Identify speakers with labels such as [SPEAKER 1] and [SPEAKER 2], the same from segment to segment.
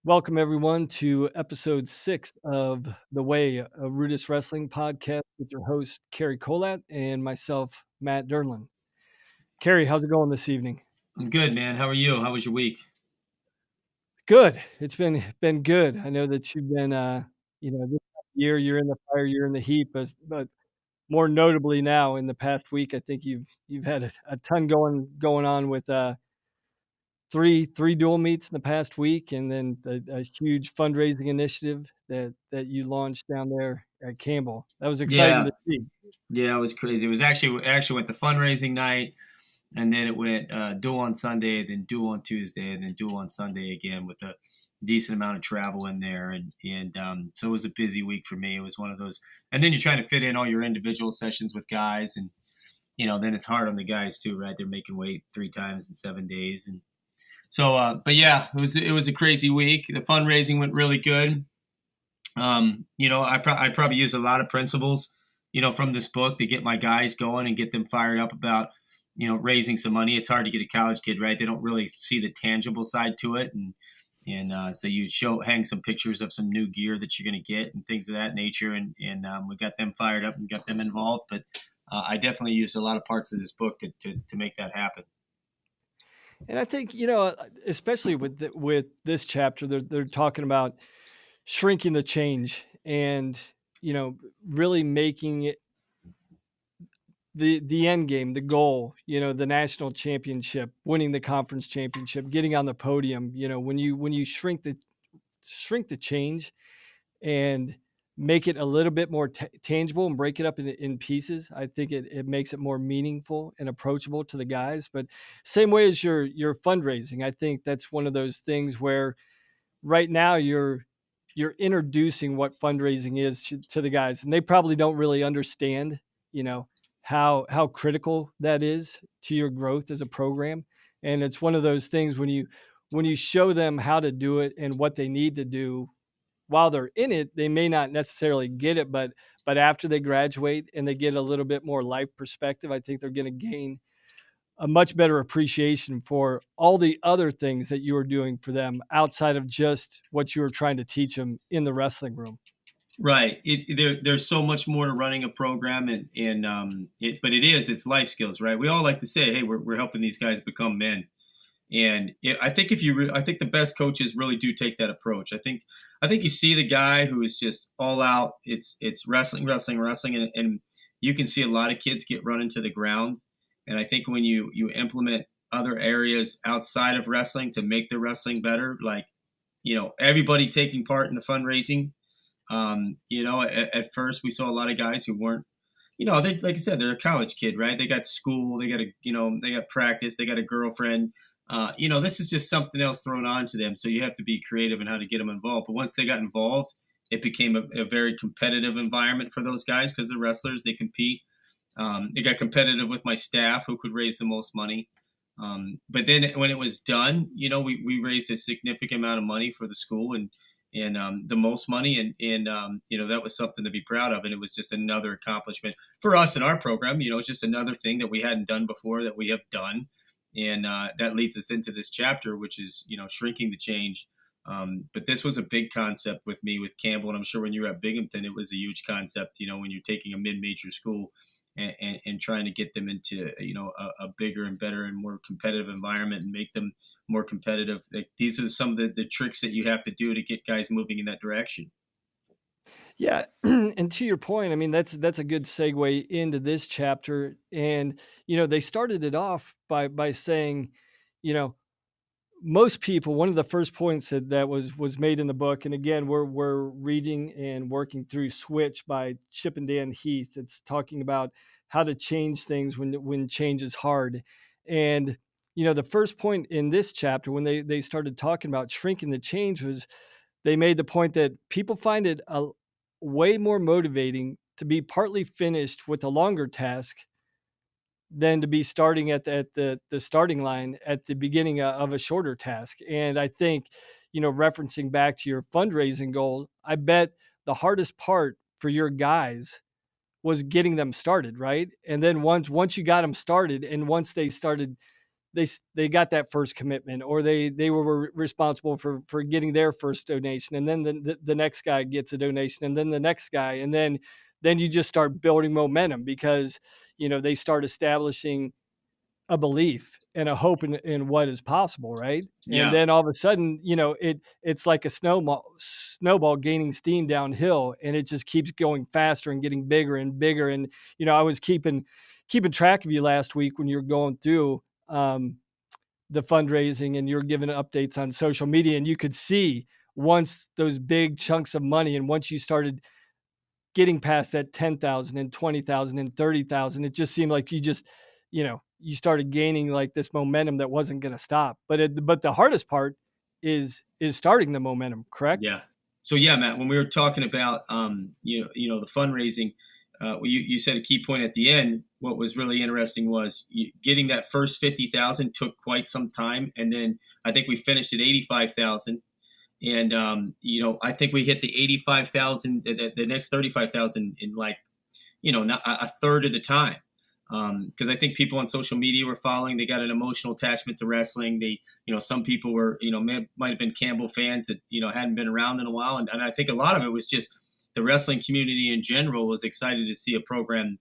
[SPEAKER 1] Welcome everyone to episode 6 of The Way, a Rudis Wrestling podcast with your host Cary Kolat and myself, Matt Dernlan. Cary, how's it going this evening?
[SPEAKER 2] I'm good, man. How are you? How was your week?
[SPEAKER 1] Good. It's been good. I know that you've been this year you're in the fire, you're in the heat, but more notably now in the past week, I think you've had a ton going on with three dual meets in the past week, and then a huge fundraising initiative that you launched down there at Campbell. That was exciting
[SPEAKER 2] Yeah,
[SPEAKER 1] to see.
[SPEAKER 2] yeah, it was crazy. It actually went to fundraising night, and then it went dual on Sunday, then dual on Tuesday, and then dual on Sunday again with a decent amount of travel in there, and so it was a busy week for me. It was one of those, and then you're trying to fit in all your individual sessions with guys, and then it's hard on the guys too, right? They're making weight 3 times in 7 days, and so, but yeah, it was a crazy week. The fundraising went really good. I probably use a lot of principles, from this book to get my guys going and get them fired up about, raising some money. It's hard to get a college kid, right? They don't really see the tangible side to it. And so you hang some pictures of some new gear that you're going to get and things of that nature. And we got them fired up and got them involved. But I definitely used a lot of parts of this book to make that happen.
[SPEAKER 1] And I think especially with this chapter, they're talking about shrinking the change and really making it the end game, the goal, the national championship, winning the conference championship, getting on the podium. When you shrink the change and make it a little bit more tangible and break it up in pieces, I think it makes it more meaningful and approachable to the guys. But same way as your fundraising, I think that's one of those things where right now you're introducing what fundraising is to the guys, and they probably don't really understand, how critical that is to your growth as a program. And it's one of those things when you show them how to do it and what they need to do while they're in it, they may not necessarily get it, but after they graduate and they get a little bit more life perspective, I think they're going to gain a much better appreciation for all the other things that you were doing for them outside of just what you were trying to teach them in the wrestling room.
[SPEAKER 2] Right. There's so much more to running a program, but it's life skills, right? We all like to say, hey, we're helping these guys become men. And I think I think the best coaches really do take that approach. I think you see the guy who is just all out. It's wrestling, wrestling, wrestling, and you can see a lot of kids get run into the ground. And I think when you implement other areas outside of wrestling to make the wrestling better, like everybody taking part in the fundraising. At first we saw a lot of guys who weren't. They, like I said, they're a college kid, right? They got school, they got practice, they got a girlfriend. This is just something else thrown onto them. So you have to be creative in how to get them involved. But once they got involved, it became a very competitive environment for those guys because they're wrestlers. They compete. It got competitive with my staff who could raise the most money. But then when it was done, we raised a significant amount of money for the school and the most money. And that was something to be proud of. And it was just another accomplishment for us in our program. It's just another thing that we hadn't done before that we have done. And that leads us into this chapter, which is, shrinking the change. But this was a big concept with me with Campbell. And I'm sure when you were at Binghamton, it was a huge concept, when you're taking a mid-major school and trying to get them into, a bigger and better and more competitive environment and make them more competitive. Like, these are some of the tricks that you have to do to get guys moving in that direction.
[SPEAKER 1] Yeah, and to your point, I mean that's a good segue into this chapter. And they started it off by saying, you know, most people, one of the first points that was made in the book, and again we're reading and working through Switch by Chip and Dan Heath. It's talking about how to change things when change is hard. And the first point in this chapter when they started talking about shrinking the change was they made the point that people find it a way more motivating to be partly finished with a longer task than to be starting at the starting line at the beginning of a shorter task. And I think, referencing back to your fundraising goal, I bet the hardest part for your guys was getting them started, right? And then once you got them started and once they started they got that first commitment, or they were responsible for getting their first donation, and then the next guy gets a donation, and then the next guy, and then you just start building momentum, because they start establishing a belief and a hope in what is possible, right? And
[SPEAKER 2] Yeah.
[SPEAKER 1] then all of a sudden, it's like a snowball gaining steam downhill, and it just keeps going faster and getting bigger and bigger. And I was keeping track of you last week when you were going through the fundraising, and you're giving updates on social media, and you could see, once those big chunks of money, and once you started getting past that 10,000 and 20,000 and 30,000, it just seemed like you started gaining like this momentum that wasn't going to stop. But the hardest part is starting the momentum, correct?
[SPEAKER 2] Yeah. So yeah, Matt, when we were talking about the fundraising, you said a key point at the end. What was really interesting was getting that first 50,000 took quite some time, and then I think we finished at 85,000. And I think we hit the 85,000, the next 35,000 in like not a third of the time. Because I think people on social media were following. They got an emotional attachment to wrestling. They, some people were, might have been Campbell fans that hadn't been around in a while, and I think a lot of it was just the wrestling community in general was excited to see a program,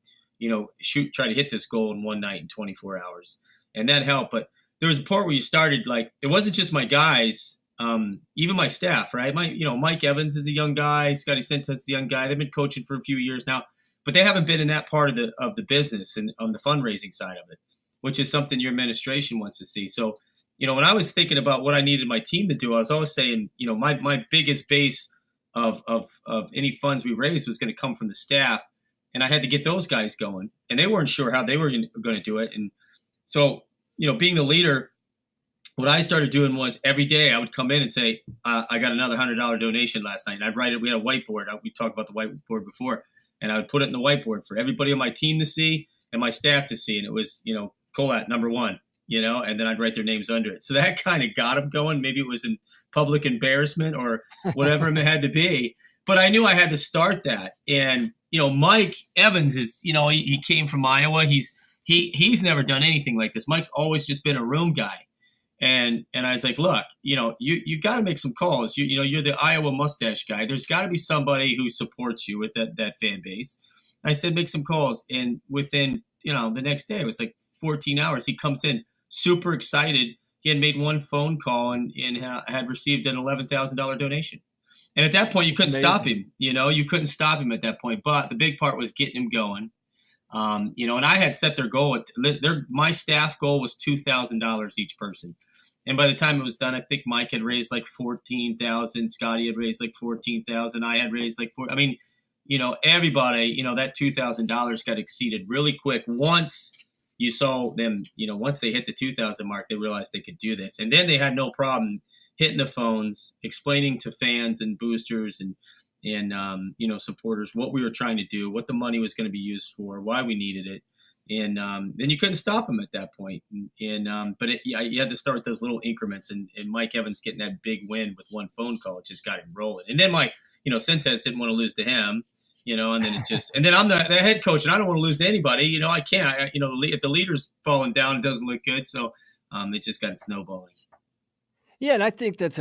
[SPEAKER 2] try to hit this goal in one night in 24 hours, and that helped. But there was a part where you started, like, it wasn't just my guys, even my staff, right? Mike Evans is a young guy, Scotty Sentes is a young guy. They've been coaching for a few years now, but they haven't been in that part of the business and on the fundraising side of it, which is something your administration wants to see. So, when I was thinking about what I needed my team to do, I was always saying, my biggest base of any funds we raised was going to come from the staff, and I had to get those guys going, and they weren't sure how they were going to do it. And so, being the leader, what I started doing was every day I would come in and say, I got another $100 donation last night. And I'd write it. We had a whiteboard. We talked about the whiteboard before. And I would put it in the whiteboard for everybody on my team to see and my staff to see. And it was, Kolat number 1, and then I'd write their names under it. So that kind of got them going. Maybe it was in public embarrassment or whatever it had to be. But I knew I had to start that. And, Mike Evans is, he came from Iowa. He's never done anything like this. Mike's always just been a room guy. And I was like, look, you got to make some calls. You're the Iowa mustache guy. There's got to be somebody who supports you with that fan base. I said, make some calls. And within, the next day, it was like 14 hours, he comes in super excited. He had made one phone call and had received an $11,000 donation. And at that point, you couldn't stop him. You couldn't stop him at that point. But the big part was getting him going. And I had set their goal. My staff goal was $2,000 each person. And by the time it was done, I think Mike had raised like 14,000. Scotty had raised like 14,000. I had raised like 4. I mean, everybody, that $2,000 got exceeded really quick. Once you saw them, once they hit the 2,000 mark, they realized they could do this. And then they had no problem hitting the phones, explaining to fans and boosters and supporters what we were trying to do, what the money was going to be used for, why we needed it. And then you couldn't stop them at that point. But you had to start with those little increments, and Mike Evans getting that big win with one phone call, it just got him rolling. And then Sentes didn't want to lose to him, and then and then I'm the head coach, and I don't want to lose to anybody. I can't, if the leader's falling down, it doesn't look good. So it just got snowballing.
[SPEAKER 1] Yeah. And I think that's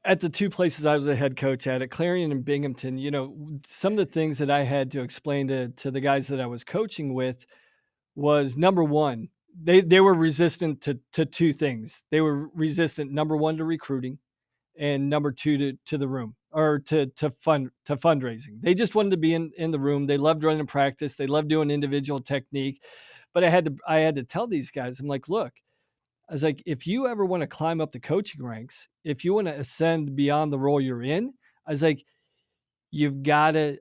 [SPEAKER 1] at the two places I was a head coach at Clarion and Binghamton, some of the things that I had to explain to the guys that I was coaching with was, number one, they were resistant to two things. They were resistant, number one, to recruiting, and number two, to the room, or to fundraising. They just wanted to be in the room. They loved running practice. They loved doing individual technique. But I had to tell these guys, I'm like, look, I was like, if you ever want to climb up the coaching ranks, if you want to ascend beyond the role you're in, I was like, you got to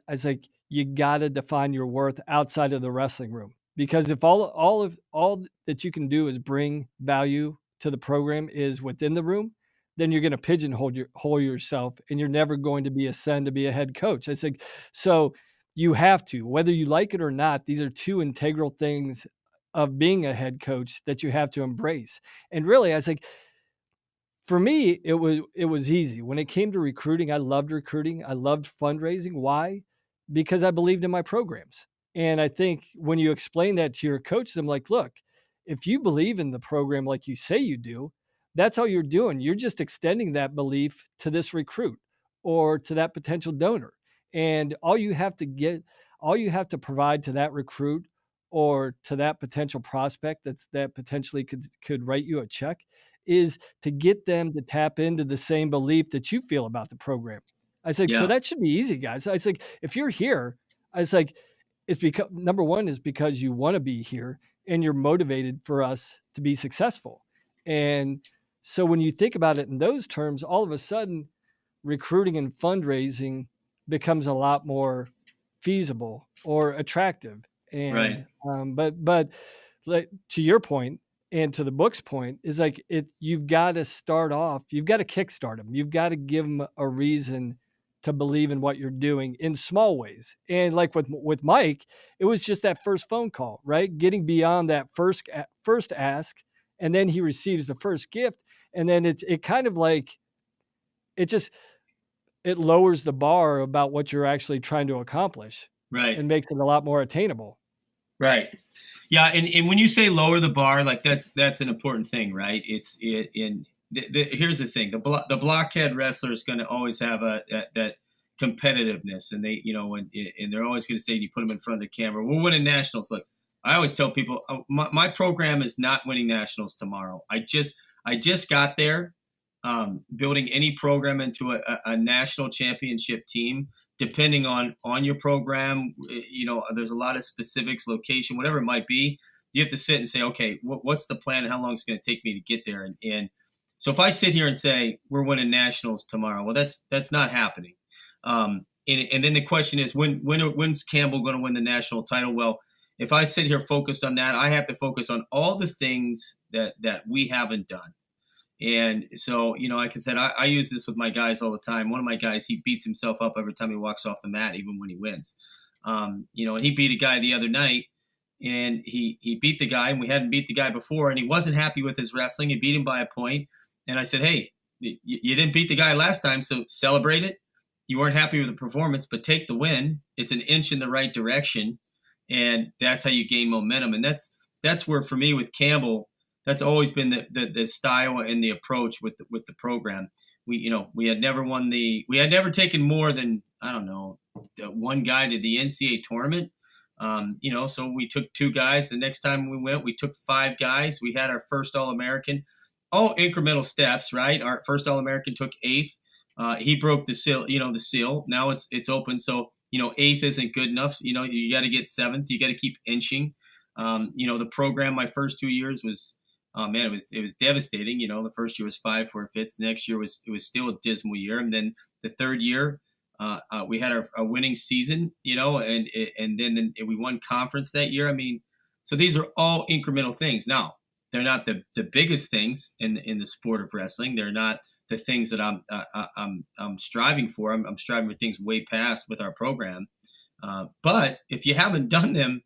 [SPEAKER 1] define your worth outside of the wrestling room. Because if all that you can do is bring value to the program is within the room, then you're going to pigeonhole yourself, and you're never going to ascend to be a head coach. I said, so you have to, whether you like it or not, these are two integral things of being a head coach that you have to embrace. And really, I was like, for me, it was easy. When it came to recruiting, I loved recruiting. I loved fundraising. Why? Because I believed in my programs. And I think when you explain that to your coaches, I'm like, look, if you believe in the program like you say you do, that's all you're doing. You're just extending that belief to this recruit or to that potential donor. And all you have to provide to that recruit or to that potential prospect that potentially could write you a check is to get them to tap into the same belief that you feel about the program. I was like, so
[SPEAKER 2] Yeah.
[SPEAKER 1] that should be easy, guys. I was like, if you're here, I was like, it's because number one is because you want to be here and you're motivated for us to be successful. And so when you think about it in those terms, all of a sudden recruiting and fundraising becomes a lot more feasible or attractive.
[SPEAKER 2] Right.
[SPEAKER 1] And but like to your point and to the book's point is like you've got to start off, you've got to kickstart them, you've got to give them a reason to believe in what you're doing in small ways. And like with Mike, it was just that first phone call, right? Getting beyond that first ask, and then he receives the first gift, and then it kind of like it just it lowers the bar about what you're actually trying to accomplish
[SPEAKER 2] Right.
[SPEAKER 1] and makes it a lot more attainable.
[SPEAKER 2] Right. Yeah, and when you say lower the bar, like that's an important thing, right? It's it in here's the thing: the blockhead wrestler is going to always have that competitiveness, and and they're always going to say, you put them in front of the camera, we're winning nationals. Look, I always tell people, my program is not winning nationals tomorrow. I just got there. Building any program into a national championship team, depending on your program, there's a lot of specifics, location, whatever it might be. You have to sit and say, okay, what's the plan and how long it's going to take me to get there? And so if I sit here and say we're winning nationals tomorrow, well, that's not happening. And then the question is, when's Campbell going to win the national title? Well, if I sit here focused on that, I have to focus on all the things that we haven't done. And so, like I said, I use this with my guys all the time. One of my guys, he beats himself up every time he walks off the mat, even when he wins. And he beat a guy the other night, and he beat the guy, and we hadn't beat the guy before, and he wasn't happy with his wrestling. He beat him by a point. And I said, hey, you didn't beat the guy last time, so celebrate it. You weren't happy with the performance, but take the win. It's an inch in the right direction, and that's how you gain momentum. And that's where, for me, with Campbell, that's always been the style and the approach with the program. We had never taken more than, I don't know, one guy to the NCAA tournament. So we took two guys. The next time we went, we took five guys. We had our first All-American, all incremental steps, right? Our first All-American took eighth. He broke the seal. The seal. Now it's open. So eighth isn't good enough. You got to get seventh. You got to keep inching. The program my first 2 years was. Man, it was devastating. The first year was 5 4/5. The next year it was still a dismal year, and then the third year we had our winning season. And then we won conference that year. I mean, so these are all incremental things. Now they're not the biggest things in the sport of wrestling. They're not the things that I'm striving for. I'm striving for things way past with our program. But if you haven't done them,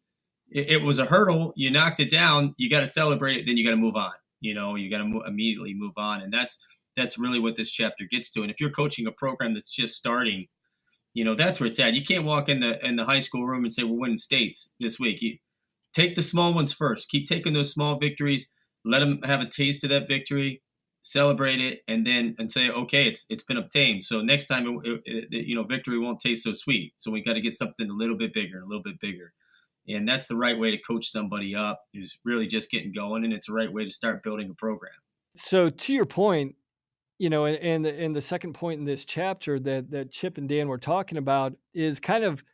[SPEAKER 2] it was a hurdle. You knocked it down. You got to celebrate it. Then you got to move on. You got to immediately move on. And that's really what this chapter gets to. And if you're coaching a program that's just starting, that's where it's at. You can't walk in the high school room and say, we're winning states this week. You take the small ones first. Keep taking those small victories. Let them have a taste of that victory. Celebrate it, and say, okay, it's been obtained. So next time, victory won't taste so sweet. So we got to get something a little bit bigger, a little bit bigger. And that's the right way to coach somebody up who's really just getting going. And it's the right way to start building a program.
[SPEAKER 1] So to your point, and the second point in this chapter that Chip and Dan were talking about is kind of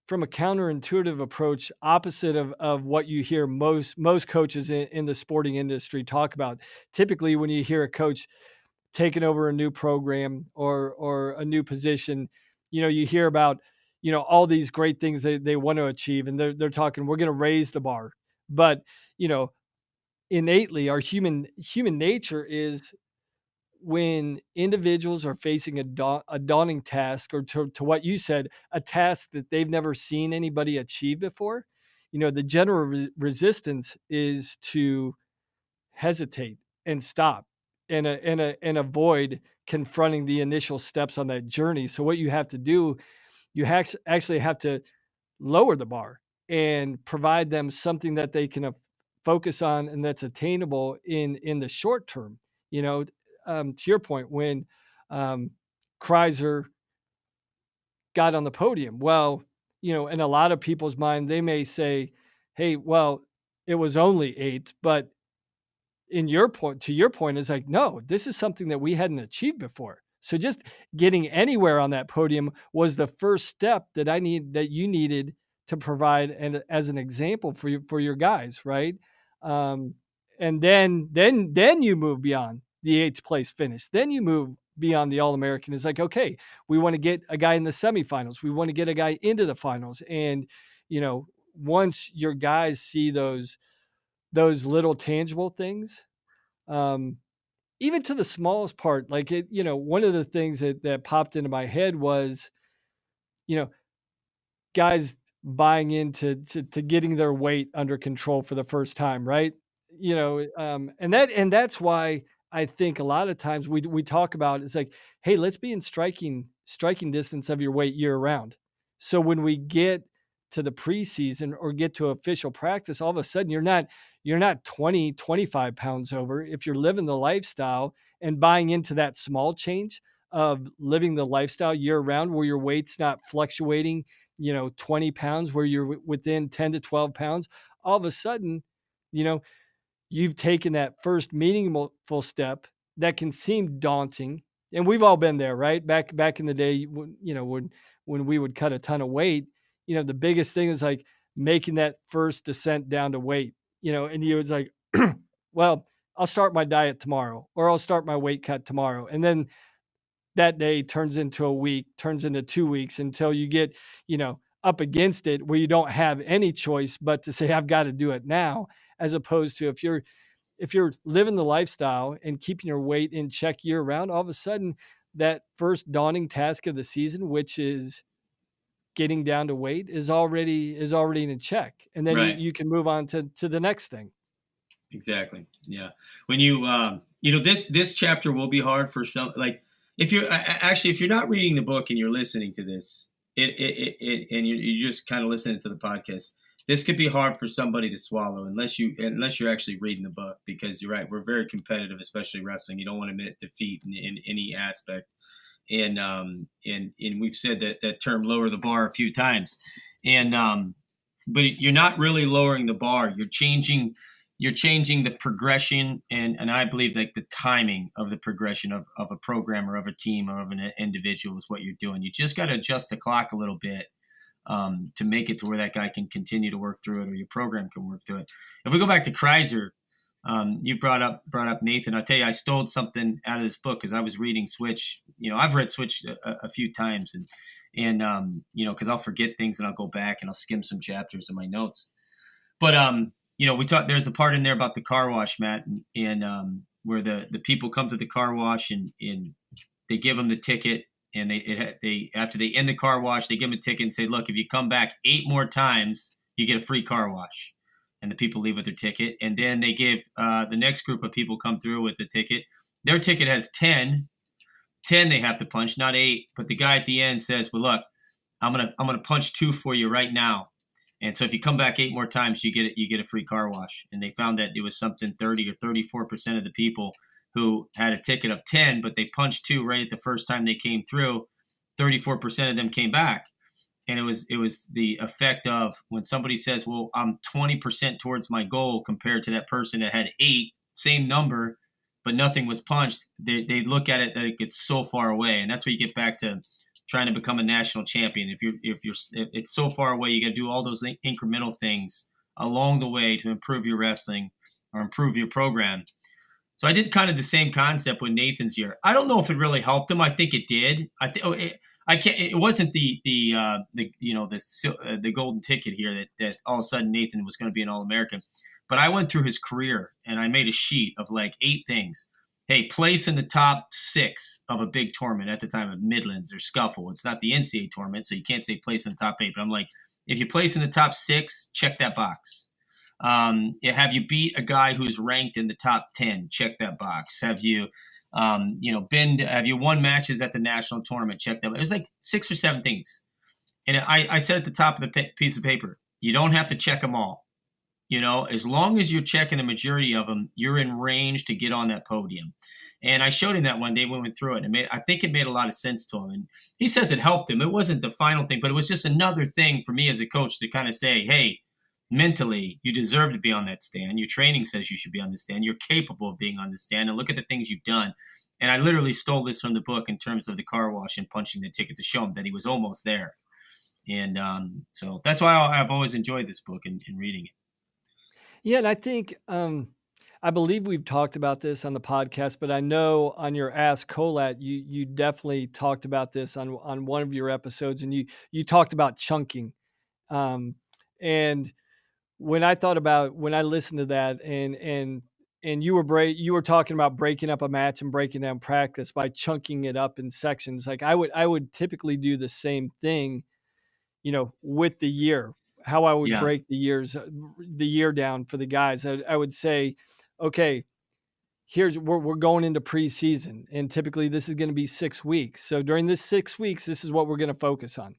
[SPEAKER 1] from a counterintuitive approach, opposite of what you hear most coaches in the sporting industry talk about. Typically, when you hear a coach taking over a new program or a new position, you hear about all these great things they want to achieve, and they're talking, we're going to raise the bar. But innately, our human nature is, when individuals are facing a daunting task, or to what you said, a task that they've never seen anybody achieve before, the general resistance is to hesitate and stop and avoid confronting the initial steps on that journey. So what you have to do, you actually have to lower the bar and provide them something that they can focus on and that's attainable in the short term. To your point, when Kreiser got on the podium, well, in a lot of people's mind, they may say, "Hey, well, it was only 8," but to your point, is like, no, this is something that we hadn't achieved before. So just getting anywhere on that podium was the first step that you needed to provide and as an example for your guys, right? Um, and then you move beyond the eighth place finish. Then you move beyond the All American. It's like, okay, we want to get a guy in the semifinals. We want to get a guy into the finals. And once your guys see those little tangible things, um, even to the smallest part, like one of the things that popped into my head was, you know, guys buying into to getting their weight under control for the first time, right? And that's why I think a lot of times we talk about it's like, hey, let's be in striking distance of your weight year round. So when we get to the preseason or get to official practice, all of a sudden you're not 20, 25 pounds over. If you're living the lifestyle and buying into that small change of living the lifestyle year round where your weight's not fluctuating 20 pounds, where you're within 10 to 12 pounds, all of a sudden, you know, you've taken that first meaningful step that can seem daunting. And we've all been there, right? Back in the day, when we would cut a ton of weight, the biggest thing is like making that first descent down to weight, and you was like, well, I'll start my diet tomorrow, or I'll start my weight cut tomorrow. And then that day turns into a week, turns into 2 weeks until you get, up against it where you don't have any choice but to say, I've got to do it now, as opposed to if you're living the lifestyle and keeping your weight in check year round, all of a sudden that first daunting task of the season, which is getting down to weight, is already in check. And then
[SPEAKER 2] Right.
[SPEAKER 1] you can move on to the next thing.
[SPEAKER 2] Exactly. Yeah. When this chapter will be hard for some, like if you're not reading the book and you're listening to this, and you're just kind of listening to the podcast, this could be hard for somebody to swallow unless you're actually reading the book, because you're right. We're very competitive, especially wrestling. You don't want to admit defeat in any aspect. And we've said that term, lower the bar, a few times. But you're not really lowering the bar. You're changing the progression, and I believe like the timing of the progression of a program or of a team or of an individual is what you're doing. You just got to adjust the clock a little bit to make it to where that guy can continue to work through it, or your program can work through it. If we go back to Kreiser, you brought up Nathan. I'll tell you, I stole something out of this book because I was reading Switch. I've read Switch a few times, and because I'll forget things and I'll go back and I'll skim some chapters in my notes. But we talked. There's a part in there about the car wash, Matt, and where the people come to the car wash and they give them the ticket, and they after they end the car wash, they give them a ticket and say, look, if you come back 8 more times, you get a free car wash. And the people leave with their ticket, and then they give the next group of people come through with the ticket. Their ticket has 10 they have to punch, not 8. But the guy at the end says, well, look, I'm gonna punch 2 for you right now. And so if you come back 8 more times, you get a free car wash. And they found that it was something 30 or 34% of the people who had a ticket of 10, but they punched 2 right at the first time they came through. 34% of them came back. And it was the effect of when somebody says, well, I'm 20% towards my goal compared to that person that had 8, same number, but nothing was punched. They look at it that it gets so far away. And that's where you get back to trying to become a national champion. If it's so far away, you got to do all those incremental things along the way to improve your wrestling or improve your program. So I did kind of the same concept with Nathan's year. I don't know if it really helped him. I think it did. I can't. It wasn't the golden ticket here that all of a sudden Nathan was going to be an All-American. But I went through his career and I made a sheet of like 8 things. Hey, place in the top 6 of a big tournament at the time of Midlands or Scuffle. It's not the NCAA tournament, so you can't say place in the top 8. But I'm like, if you place in the top 6, check that box. Have you beat a guy who's ranked in the top 10? Check that box. Have you have you won matches at the national tournament? Check that. It was like 6 or 7 things. And I said at the top of the piece of paper, you don't have to check them all. As long as you're checking the majority of them, you're in range to get on that podium. And I showed him that one day when we went through it. I think it made a lot of sense to him. And he says it helped him. It wasn't the final thing, but it was just another thing for me as a coach to kind of say, hey, mentally, you deserve to be on that stand. Your training says you should be on the stand. You're capable of being on the stand. And look at the things you've done. And I literally stole this from the book in terms of the car wash and punching the ticket to show him that he was almost there. And so that's why I've always enjoyed this book and reading it.
[SPEAKER 1] Yeah, and I think I believe we've talked about this on the podcast, but I know on your Ask Kolat, you definitely talked about this on one of your episodes, and you talked about chunking. And when I listened to that, and you were talking about breaking up a match and breaking down practice by chunking it up in sections. Like I would typically do the same thing, with the year, how I would
[SPEAKER 2] Yeah.
[SPEAKER 1] break the year down for the guys. I would say, okay, we're going into preseason, and typically this is going to be 6 weeks. So during this 6 weeks, this is what we're going to focus on,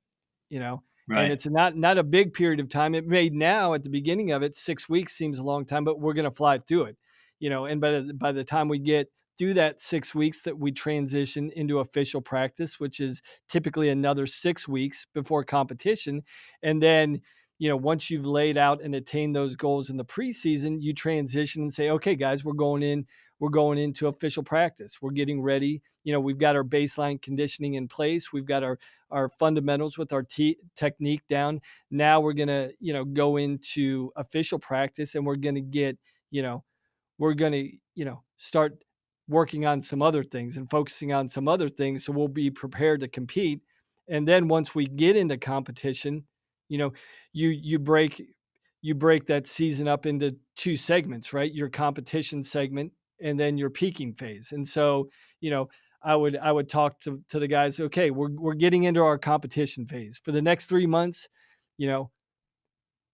[SPEAKER 1] you know, and
[SPEAKER 2] Right.
[SPEAKER 1] it's not a big period of time. It may now at the beginning of it, 6 weeks seems a long time, but we're going to fly through it, and by the time we get through that 6 weeks, that we transition into official practice, which is typically another 6 weeks before competition. And then, once you've laid out and attained those goals in the preseason, you transition and say, okay, guys, we're going into official practice. We're getting ready. We've got our baseline conditioning in place. We've got our fundamentals with our technique down. Now we're going to, go into official practice, and we're going to get, we're going to, start working on some other things and focusing on some other things. So we'll be prepared to compete. And then once we get into competition, you know, you break that season up into two segments, right? Your competition segment and then your peaking phase. And so, I would talk to the guys, okay, we're getting into our competition phase. For the next 3 months, you know,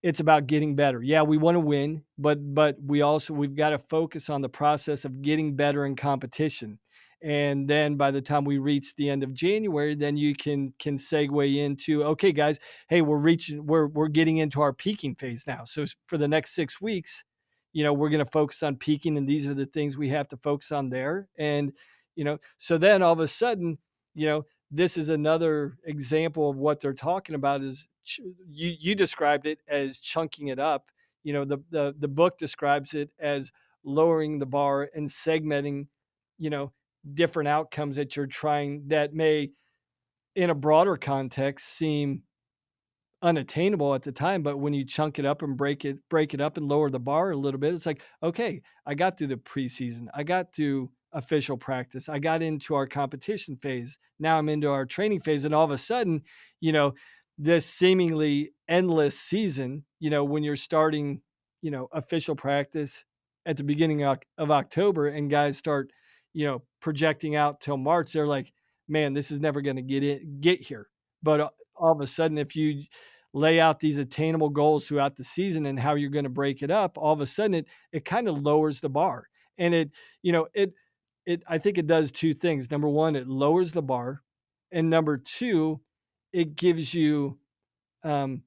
[SPEAKER 1] it's about getting better. Yeah, we want to win, but we've got to focus on the process of getting better in competition. And then by the time we reach the end of January, then you can segue into, okay, guys, hey, we're getting into our peaking phase now. So for the next 6 weeks, we're going to focus on peaking, and these are the things we have to focus on there. And so then all of a sudden, this is another example of what they're talking about is you described it as chunking it up. The book describes it as lowering the bar and segmenting, you know, different outcomes that you're trying that may in a broader context seem unattainable at the time, but when you chunk it up and break it up and lower the bar a little bit, it's like, okay, I got through the preseason, I got through official practice, I got into our competition phase, now I'm into our training phase. And all of a sudden, you know this seemingly endless season, when you're starting, official practice at the beginning of October, and guys start, projecting out till March, they're like, man, this is never going to get here. But all of a sudden, if you lay out these attainable goals throughout the season and how you're going to break it up, all of a sudden it kind of lowers the bar. And it I think it does two things. Number one, it lowers the bar, and number two, it gives you um,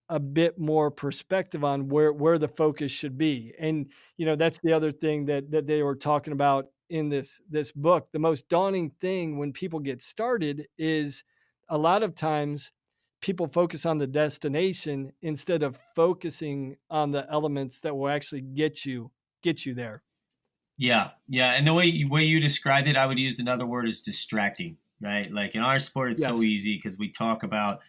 [SPEAKER 1] a bit more perspective on where the focus should be. And that's the other thing that they were talking about in this book. The most daunting thing when people get started is a lot of times people focus on the destination instead of focusing on the elements that will actually get you there.
[SPEAKER 2] Yeah, yeah, and the way you described it, I would use another word is distracting, right? Like in our sport, it's so
[SPEAKER 1] Yes.
[SPEAKER 2] easy because we talk about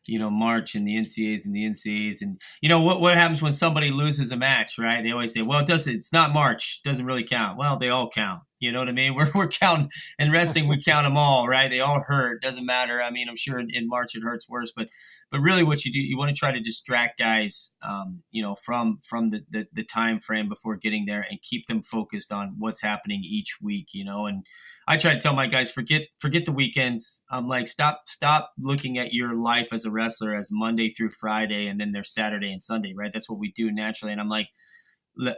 [SPEAKER 2] March and the NCAAs and the NCAAs, and what happens when somebody loses a match, right? They always say, well, it's not March, doesn't really count. Well, they all count. You know what I mean? We're counting in wrestling, we count them all, right? They all hurt. Doesn't matter. I mean, I'm sure in March it hurts worse, but really, what you do, you want to try to distract guys, from the time frame before getting there, and keep them focused on what's happening each week, and I try to tell my guys, forget the weekends. I'm like, stop looking at your life as a wrestler as Monday through Friday, and then there's Saturday and Sunday, right? That's what we do naturally. And I'm like,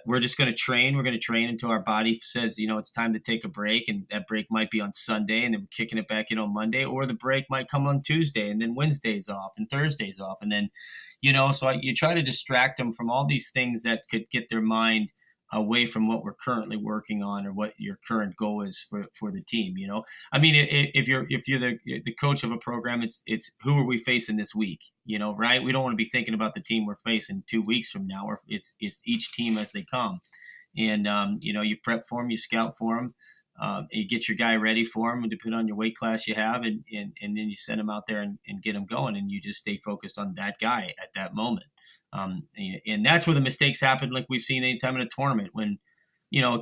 [SPEAKER 2] we're just going to train. We're going to train until our body says, it's time to take a break. And that break might be on Sunday and then we're kicking it back in on Monday, or the break might come on Tuesday and then Wednesday's off and Thursday's off. And then, you try to distract them from all these things that could get their mind away from what we're currently working on or what your current goal is for the team. I mean, if you're the coach of a program, it's who are we facing this week, right? We don't want to be thinking about the team we're facing 2 weeks from now, or it's each team as they come. And, you prep for them, you scout for them, you get your guy ready for them and depend on your weight class you have. And then you send them out there and get them going, and you just stay focused on that guy at that moment. And that's where the mistakes happen. Like we've seen anytime in a tournament when,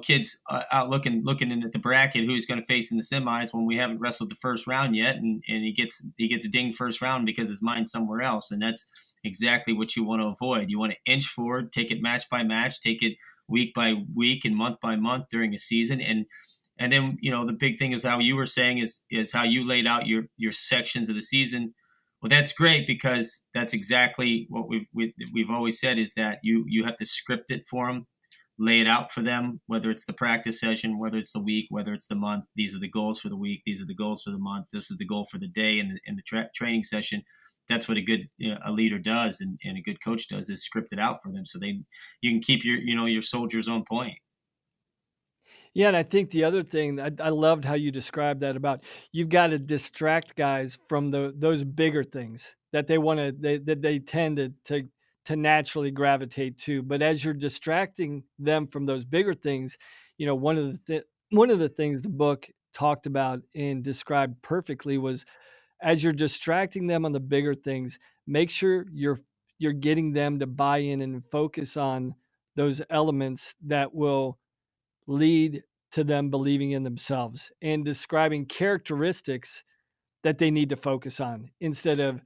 [SPEAKER 2] kids out looking in at the bracket, who's going to face in the semis when we haven't wrestled the first round yet. And he gets a ding first round because his mind's somewhere else. And that's exactly what you want to avoid. You want to inch forward, take it match by match, take it week by week and month by month during a season. And then, the big thing is how you were saying is how you laid out your sections of the season. Well, that's great, because that's exactly what we've always said, is that you have to script it for them, lay it out for them, whether it's the practice session, whether it's the week, whether it's the month. These are the goals for the week. These are the goals for the month. This is the goal for the day and the training session. That's what a good a leader does, and a good coach does, is script it out for them so you can keep your soldiers on point.
[SPEAKER 1] Yeah, and I think the other thing, I loved how you described that about you've got to distract guys from those bigger things that they tend to naturally gravitate to. But as you're distracting them from those bigger things, one of the things the book talked about and described perfectly was, as you're distracting them on the bigger things, make sure you're getting them to buy in and focus on those elements that will lead to them believing in themselves, and describing characteristics that they need to focus on instead of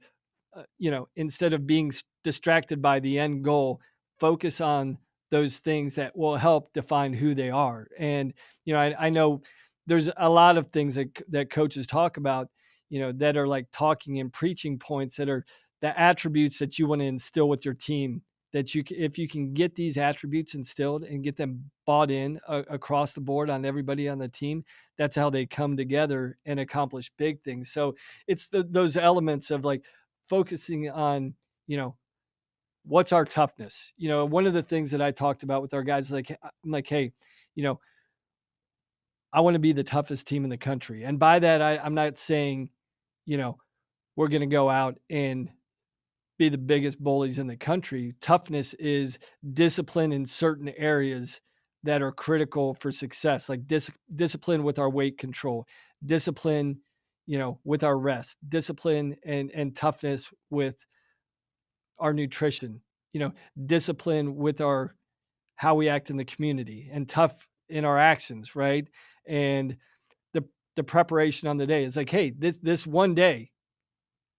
[SPEAKER 1] being distracted by the end goal. Focus on those things that will help define who they are. And I know there's a lot of things that coaches talk about, that are like talking and preaching points, that are the attributes that you want to instill with your team, that if you can get these attributes instilled and get them bought in across the board on everybody on the team, that's how they come together and accomplish big things. So it's those elements of like focusing on, what's our toughness. One of the things that I talked about with our guys, I'm like, hey, I want to be the toughest team in the country. And by that, I'm not saying, we're going to go out and be the biggest bullies in the country. Toughness is discipline in certain areas that are critical for success, like discipline with our weight control, discipline, with our rest, discipline and toughness with our nutrition, discipline with our how we act in the community, and tough in our actions, right? And the preparation on the day is like, hey, this one day,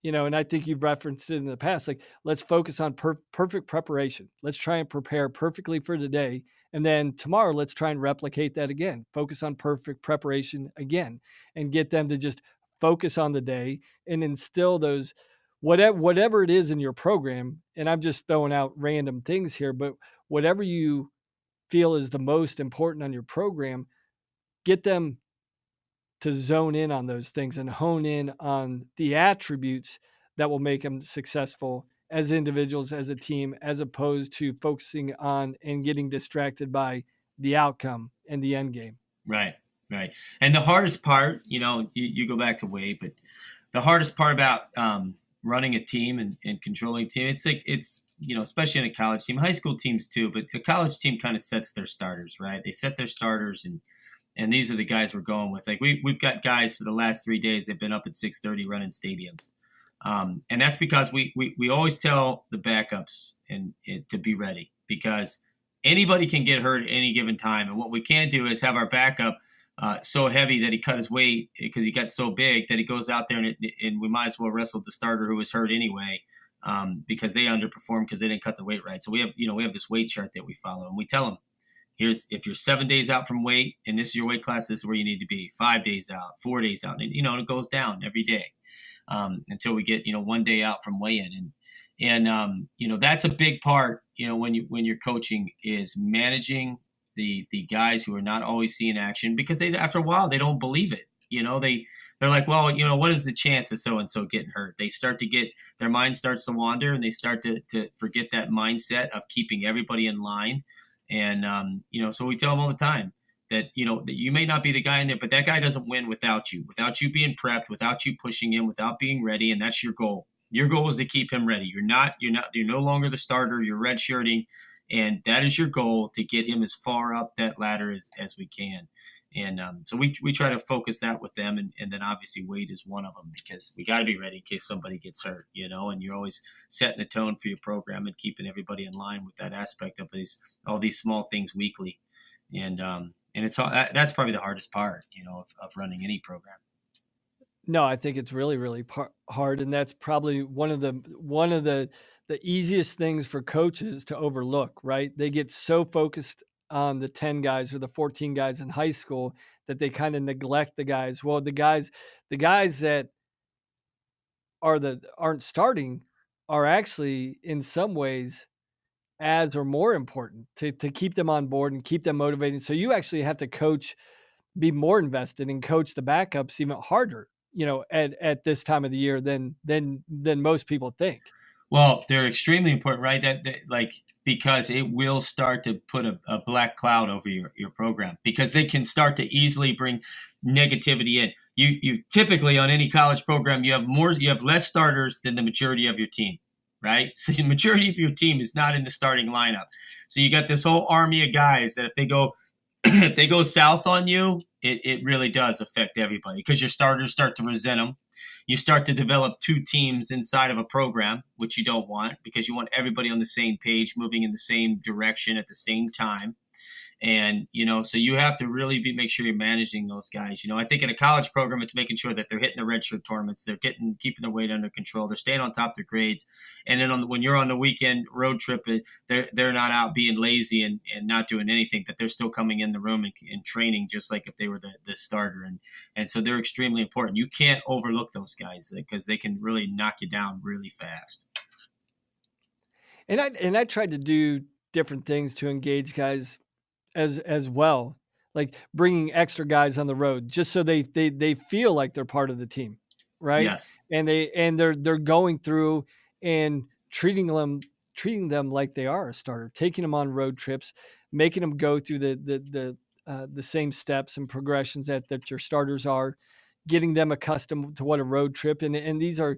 [SPEAKER 1] and I think you've referenced it in the past, like, let's focus on perfect preparation. Let's try and prepare perfectly for today. And then tomorrow, let's try and replicate that again. Focus on perfect preparation again, and get them to just focus on the day and instill those, whatever it is in your program. And I'm just throwing out random things here, but whatever you feel is the most important on your program, get them to zone in on those things and hone in on the attributes that will make them successful as individuals, as a team, as opposed to focusing on and getting distracted by the outcome and the end game.
[SPEAKER 2] Right. And the hardest part, you go back to weight, but the hardest part about running a team and controlling a team, it's especially in a college team, high school teams too, but a college team kind of sets their starters, right? They set their starters, and these are the guys we're going with. Like we've got guys for the last 3 days, they've been up at 6:30 running stadiums. And that's because we always tell the backups and to be ready, because anybody can get hurt at any given time. And what we can't do is have our backup so heavy that he cut his weight because he got so big that he goes out there and we might as well wrestle the starter who was hurt anyway, because they underperformed because they didn't cut the weight right. So we have this weight chart that we follow, and we tell them, if you're 7 days out from weight and this is your weight class, this is where you need to be. 5 days out, 4 days out, and it goes down every day until we get 1 day out from weigh-in, and that's a big part when you're coaching is managing the guys who are not always seeing action, because after a while they don't believe it. They're like, well, what is the chance of so and so getting hurt? They start to get their mind starts to wander, and they start to forget that mindset of keeping everybody in line. And so we tell them all the time that that you may not be the guy in there, but that guy doesn't win without you being prepped, without you pushing him, without being ready, and that's your goal. Your goal is to keep him ready. You're no longer the starter. You're redshirting, and that is your goal, to get him as far up that ladder as we can. And so we try to focus that with them, and then obviously Wade is one of them, because we got to be ready in case somebody gets hurt, and you're always setting the tone for your program and keeping everybody in line with that aspect of all these small things weekly, and it's that's probably the hardest part, of running any program.
[SPEAKER 1] No, I think it's really, really hard, and that's probably one of the easiest things for coaches to overlook, right? They get so focused on the 10 guys or the 14 guys in high school that they kind of neglect the guys. Well, the guys that aren't starting are actually in some ways as or more important to keep them on board and keep them motivated. So you actually have to be more invested and coach the backups even harder, at this time of the year than most people think.
[SPEAKER 2] Well, they're extremely important, right? Because it will start to put a black cloud over your program, because they can start to easily bring negativity in. You typically, on any college program, you have less starters than the majority of your team, right? So the majority of your team is not in the starting lineup. So you got this whole army of guys that if they go south on you, it really does affect everybody, because your starters start to resent them. You start to develop two teams inside of a program, which you don't want, because you want everybody on the same page, moving in the same direction at the same time. And, so you have to really make sure you're managing those guys. I think in a college program, it's making sure that they're hitting the redshirt tournaments. They're keeping their weight under control. They're staying on top of their grades. And then when you're on the weekend road trip, they're not out being lazy and not doing anything, that they're still coming in the room and training just like if they were the starter. And so they're extremely important. You can't overlook those guys, because they can really knock you down really fast.
[SPEAKER 1] And I tried to do different things to engage guys as well, like bringing extra guys on the road just so they feel like they're part of the team, right?
[SPEAKER 2] Yes.
[SPEAKER 1] And they're going through and treating them like they are a starter, taking them on road trips, making them go through the same steps and progressions that your starters are, getting them accustomed to what a road trip, and these are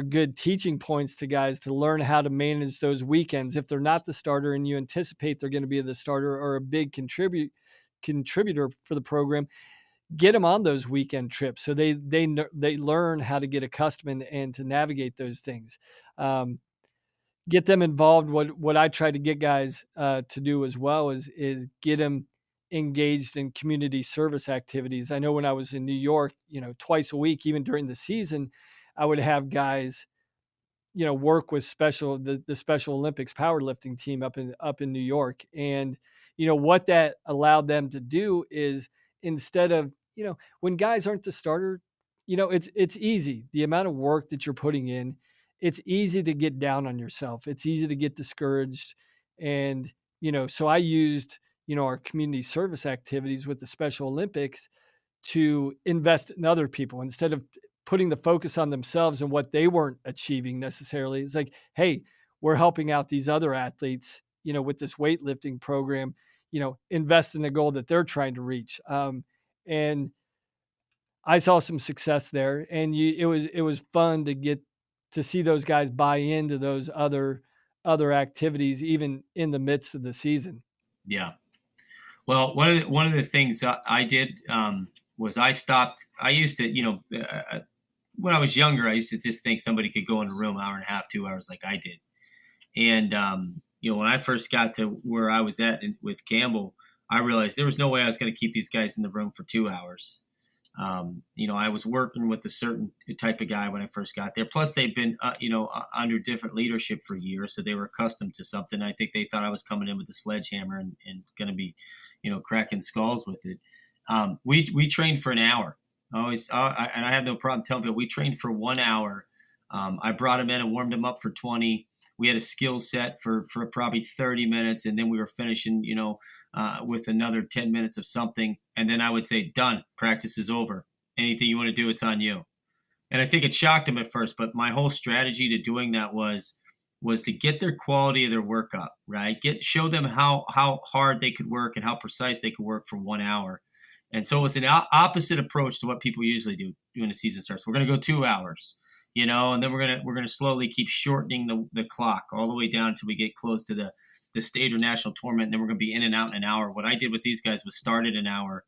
[SPEAKER 1] good teaching points to guys to learn how to manage those weekends. If they're not the starter and you anticipate they're going to be the starter or a big contributor for the program, get them on those weekend trips so they learn how to get accustomed and to navigate those things. Get them involved. What I try to get guys to do as well is get them engaged in community service activities. I know when I was in New York, twice a week, even during the season, I would have guys, work with the Special Olympics powerlifting team up in New York. And, what that allowed them to do is, instead of, when guys aren't the starter, it's easy. The amount of work that you're putting in, it's easy to get down on yourself. It's easy to get discouraged. And, so I used, our community service activities with the Special Olympics to invest in other people instead of putting the focus on themselves and what they weren't achieving necessarily. It's like, hey, we're helping out these other athletes, with this weightlifting program, invest in a goal that they're trying to reach. And I saw some success there, and it was fun to get to see those guys buy into those other activities, even in the midst of the season.
[SPEAKER 2] Yeah. Well, one of the things I did was I stopped. I used to, when I was younger, I used to just think somebody could go in a room hour and a half, 2 hours, like I did. And when I first got to where I was at with Campbell, I realized there was no way I was going to keep these guys in the room for 2 hours. I was working with a certain type of guy when I first got there. Plus, they'd been, under different leadership for years, so they were accustomed to something. I think they thought I was coming in with a sledgehammer and going to be, cracking skulls with it. We trained for an hour. And I have no problem telling people we trained for 1 hour. I brought them in and warmed them up for 20. we had a skill set for probably 30 minutes, and then we were finishing, with another 10 minutes of something. And then I would say, done, practice is over. Anything you want to do, it's on you. And I think it shocked them at first, but my whole strategy to doing that was to get their quality of their work up, right? Show them how hard they could work and how precise they could work for 1 hour. And so it was an opposite approach to what people usually do when the season starts. We're going to go 2 hours, and then we're going to slowly keep shortening the clock all the way down until we get close to the state or national tournament. And then we're going to be in and out in an hour. What I did with these guys was start at an hour.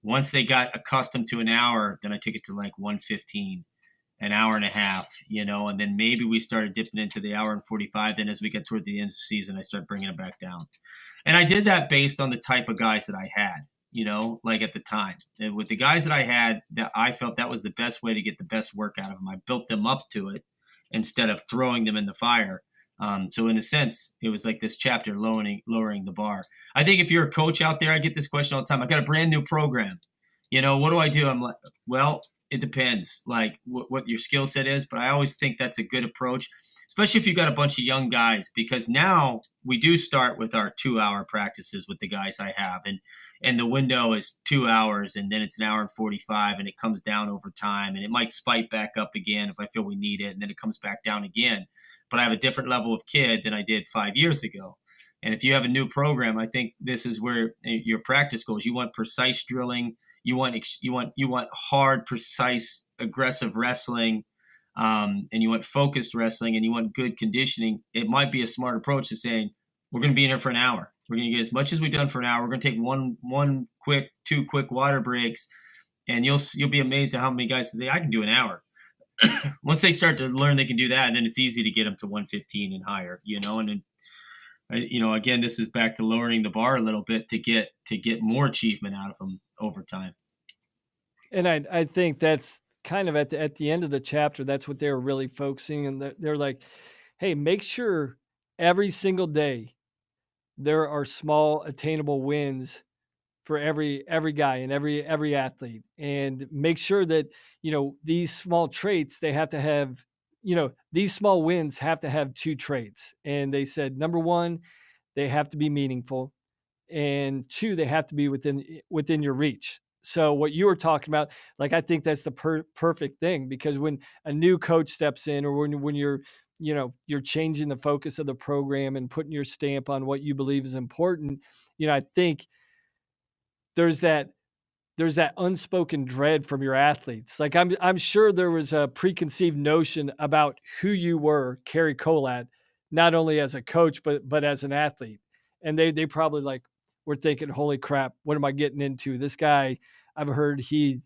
[SPEAKER 2] Once they got accustomed to an hour, then I took it to like 1:15. An hour and a half, and then maybe we started dipping into the hour and 45. Then as we get toward the end of the season, I start bringing it back down. And I did that based on the type of guys that I had, like at the time. And with the guys that I had, that I felt that was the best way to get the best work out of them. I built them up to it instead of throwing them in the fire. So in a sense, it was like this chapter lowering the bar. I think if you're a coach out there, I get this question all the time. I got a brand new program. What do I do? I'm like, well, it depends, like what your skill set is. But I always think that's a good approach, especially if you've got a bunch of young guys, because now we do start with our 2-hour practices with the guys I have. And the window is 2 hours, and then it's an hour and 45, and it comes down over time, and it might spike back up again if I feel we need it. And then it comes back down again. But I have a different level of kid than I did 5 years ago. And if you have a new program, I think this is where your practice goes. You want precise drilling. You want hard, precise, aggressive wrestling, and you want focused wrestling, and you want good conditioning. It might be a smart approach to saying, we're going to be in here for an hour. We're going to get as much as we've done for an hour. We're going to take two quick water breaks, and you'll be amazed at how many guys say, I can do an hour. Once they start to learn they can do that, then it's easy to get them to 115 and higher, and then, again, this is back to lowering the bar a little bit to get more achievement out of them over time.
[SPEAKER 1] And I think that's kind of at the end of the chapter, that's what they're really focusing. And they're like, hey, make sure every single day there are small attainable wins for every guy and every athlete, and make sure that, these small traits, they have to have, these small wins have to have 2 traits. And they said, number 1, they have to be meaningful, and 2, they have to be within your reach. So what you were talking about, like, I think that's the perfect thing, because when a new coach steps in, or when you're, you're changing the focus of the program and putting your stamp on what you believe is important, I think there's that unspoken dread from your athletes. Like, I'm sure there was a preconceived notion about who you were, Cary Kolat, not only as a coach, but as an athlete. And they probably were thinking, holy crap, what am I getting into? This guy, I've heard he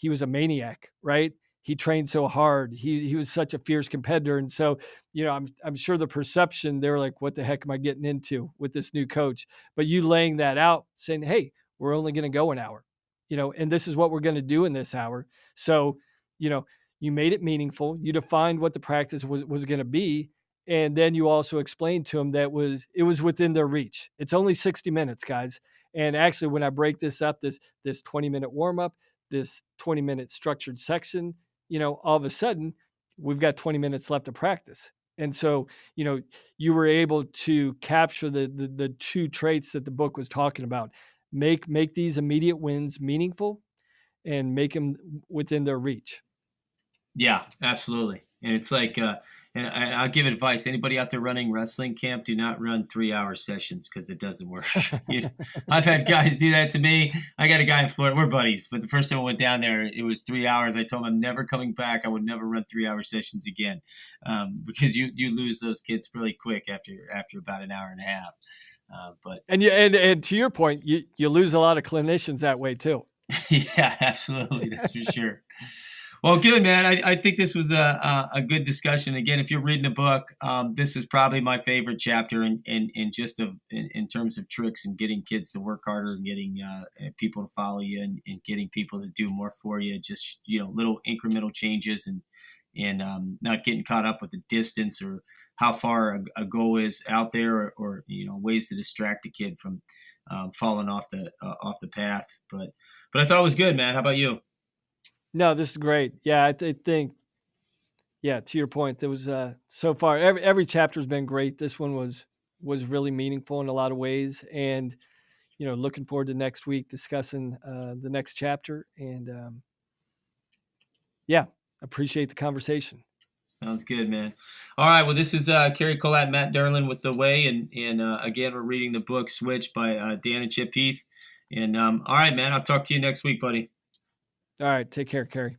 [SPEAKER 1] was a maniac, right? He trained so hard. He was such a fierce competitor. And so, I'm sure the perception, they were like, what the heck am I getting into with this new coach? But you laying that out, saying, hey, we're only going to go an hour, and this is what we're going to do in this hour. So, you made it meaningful. You defined what the practice was going to be. And then you also explained to them that it was within their reach. It's only 60 minutes, guys. And actually, when I break this up, this 20-minute warm up, this 20-minute structured section, all of a sudden we've got 20 minutes left to practice. And so, you were able to capture the 2 traits that the book was talking about. Make these immediate wins meaningful, and make them within their reach.
[SPEAKER 2] Yeah, absolutely. And it's like, and I'll give advice. Anybody out there running wrestling camp, do not run 3-hour sessions, because it doesn't work. I've had guys do that to me. I got a guy in Florida. We're buddies, but the first time I went down there, it was 3 hours. I told him I'm never coming back. I would never run 3-hour sessions again, because you lose those kids really quick after about an hour and a half.
[SPEAKER 1] And to your point, you lose a lot of clinicians that way too.
[SPEAKER 2] Yeah, absolutely. That's for sure. Well, good, man. I think this was a good discussion. Again, if you're reading the book, this is probably my favorite chapter in terms of tricks and getting kids to work harder, and getting people to follow you, and getting people to do more for you. Just, little incremental changes, and not getting caught up with the distance or how far a goal is out there, or ways to distract a kid from falling off the path. But I thought it was good, man. How about you?
[SPEAKER 1] No, this is great. Yeah, I think, yeah, to your point, there was so far every chapter has been great. This one was really meaningful in a lot of ways, and looking forward to next week discussing the next chapter. And yeah, appreciate the conversation.
[SPEAKER 2] Sounds good, man. All right. Well, this is Cary, Kolat, Matt Dernlan with The Way. And again, we're reading the book Switch by Dan and Chip Heath. And all right, man, I'll talk to you next week, buddy.
[SPEAKER 1] All right, take care, Cary.